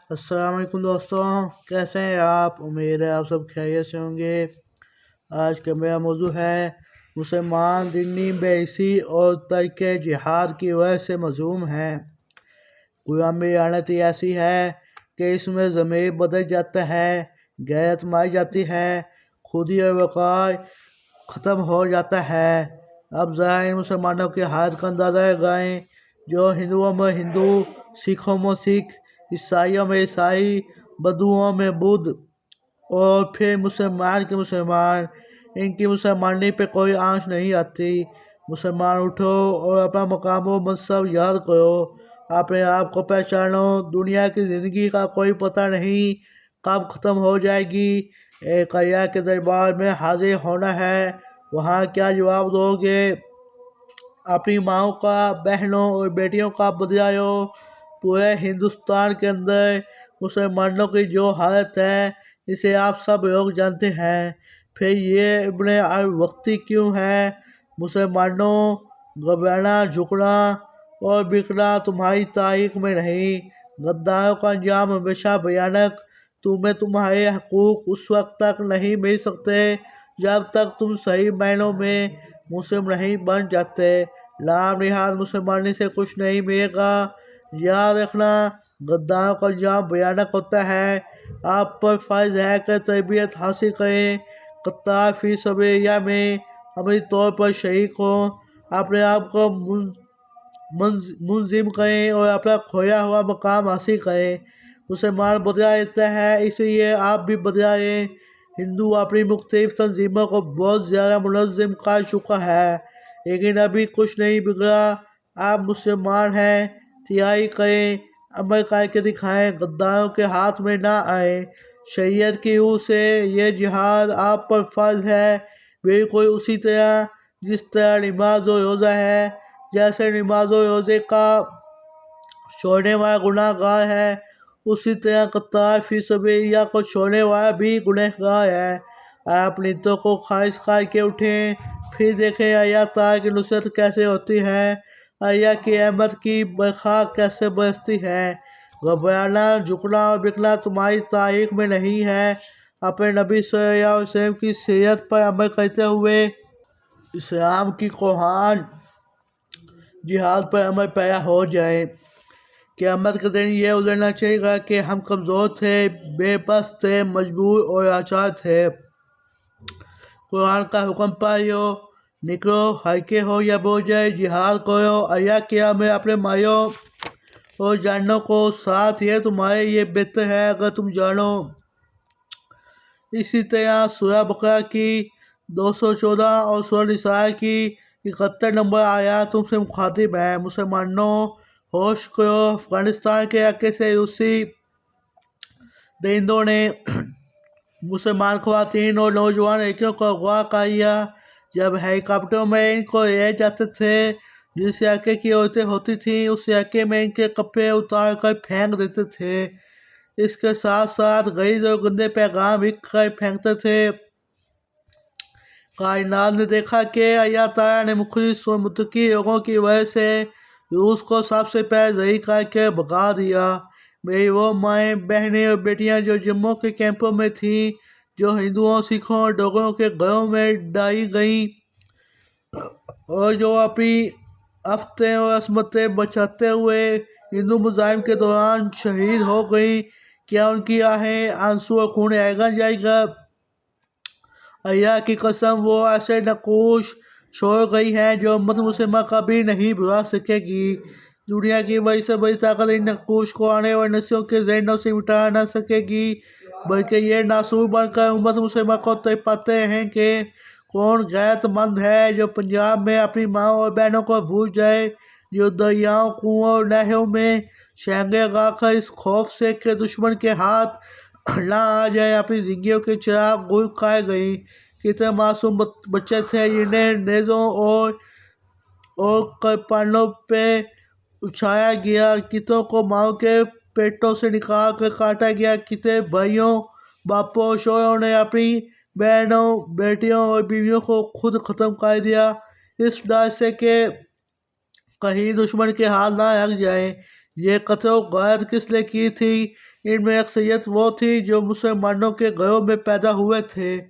अस्सलाम वालेकुम दोस्तों, कैसे हैं आप। उम्मीद है आप सब खैरियत से होंगे। आज का मेरा मौजू है मुसलमान दिनी बेइसी और तर्क जिहाद की वजह से मजलूम हैं। कुरान में लानत ऐसी है कि इसमें ज़मीर बदल जाता है, गैरत मारी जाती है, खुदी और वक़ार ख़त्म हो जाता है। अब ज़रा इन मुसलमानों की हालत का अंदाज़ा लगाएं, जो हिंदुओं में हिंदू, सिखों में सिख, ईसाइयों में ईसाई, बदुओं में बुद्ध और फिर मुसलमान के मुसलमान। इनकी मुसलमानी पे कोई आँच नहीं आती। मुसलमान उठो और अपना मकाम व मनसब याद करो, अपने आप को पहचानो। दुनिया की ज़िंदगी का कोई पता नहीं कब ख़त्म हो जाएगी। एक अल्लाह के दरबार में हाजिर होना है, वहाँ क्या जवाब दोगे। अपनी माओं का, बहनों और बेटियों का बदला लो। पूरे हिंदुस्तान के अंदर मुसलमानों की जो हालत है, इसे आप सब लोग जानते हैं। फिर ये इब्ने अल वक्ती क्यों है। मुसलमानों, घबराना, झुकना और बिकना तुम्हारी तारीख में नहीं। गद्दारों का अंजाम हमेशा भयानक। तुम्हें तुम्हारे हकूक उस वक्त तक नहीं मिल सकते जब तक तुम सही मायनों में मुस्लिम नहीं बन जाते। लाम निहाद मुसलमानी से कुछ नहीं मिलेगा। याद रखना, गद्दारों का अंजाम भयानक होता है। आप पर फ़र्ज़ है कि तरबियत हासिल करें, कत्तार फी सबेलिल्लाह में अमली तौर पर शरीक हो, अपने आप को मुंजिम करें और अपना खोया हुआ मकाम हासिल करें। मुसलमान बदला लेता है, इसलिए आप भी बदला लें। हिंदू अपनी मुख्तलिफ तंजीमों को बहुत ज़्यादा मुनज़्ज़म कर चुका है, लेकिन अभी कुछ नहीं बिगड़ा। आप मुसलमान हैं, तैयारी करें, अमल करके दिखाएं, गद्दारों के हाथ में ना आए। शरीयत की रूह से ये जिहाद आप पर फ़र्ज़ है, बिल्कुल उसी तरह जिस तरह नमाज और रोज़ा है। जैसे नमाज और रोज़े का छोड़ने वाला गुनाहगार है, उसी तरह कत्तार फी सबेलिल्लाह को छोड़ने वाला भी गुनहगार है। आप नीयतों को खारिज करके उठें, फिर देखें अल्लाह ताला की नुसरत कैसे होती है, अल्लाह की रहमत की बरखा कैसे बरसती है। घबराना, झुकना और बिकना तुम्हारी तारीख में नहीं है। अपने नबी सल्लल्लाहु अलैहि वसल्लम की सीरत पर अमल करते हुए इस्लाम की कुरान जिहाद पर अमल पैरा हो जाए। क़यामत के दिन ये उजड़ना चाहिए कि हम कमज़ोर थे, बेबस थे, मजबूर और लाचार थे। कुरान का हुक्म पायो, निकलो, हल्के हो या बोझे, जिहाद करो। अल्लाह के राह में अपने मायों और जानों को साथ, ये तुम्हारे लिए बेहतर है अगर तुम जानो। इसी तरह सूरह बकरा की 214 और सूरह निसा की 71 नंबर आयत तुमसे मुखातिब है। मुसलमानों, होश करो। अफगानिस्तान के इलाके से रूसी दरिंदों ने मुसलमान ख़वातीन और नौजवान लड़कियों को अगवा कर लिया। जब हेलीकॉप्टरों में इनको ले जाते थे, जिस इलाके की औरतें होती थीं, उस इलाके में इनके कपड़े उतार कर फेंक देते थे। इसके साथ साथ गलीज़ और गंदे पैगाम लिख कर फेंकते थे। कायनात ने देखा कि अल्लाह ताला ने मुखलिस और मुत्तकी लोगों की वजह से रूस को सबसे पहले ज़लील करके भगा दिया। मेरी वो माएँ, बहनें और बेटियाँ जो जम्मू के कैंपों में थीं, जो हिंदुओं, सिखों और डोगरों के घरों में डाली गईं और जो अपनी आफतें और असमतें बचाते हुए हिंदू मुजाहिम के दौरान शहीद हो गई, क्या उनकी आहें, आंसू और खून आएगा जाएगा। अल्लाह की कसम, वो ऐसे नकूश छोड़ गई हैं जो उम्मत मुस्लिमा कभी नहीं भुला सकेगी। दुनिया की बड़ी से बड़ी ताकत इन नकूश को आने वाली नस्लों के जहनों से मिटा ना सकेगी, बल्कि ये नासूर बनकर उम्मत मुस्लिमा को तड़पाते हैं कि कौन गैरतमंद है जो पंजाब में अपनी माँ और बहनों को भूल जाए, जो दरियाओं, कुओं और नहरों में शहंगे लगाकर इस खौफ से कि दुश्मन के हाथ ना आ जाए अपनी जिंदगियों के चिराग गुल कर गई। कितने मासूम बच्चे थे जिन्हें नेज़ों और कृपानों पे उछाया गया, कितनों को माओ के पेटों से निकाल कर काटा गया। कितने भाइयों, बापों और शोहरों ने अपनी बहनों, बेटियों और बीवियों को खुद ख़त्म कर दिया, इस डर से कि कहीं दुश्मन के हाथ ना लग जाए। یہ قتل و غارت کس نے کی تھی؟ ان میں اکثریت وہ تھی جو مسلمانوں کے گھروں میں پیدا ہوئے تھے۔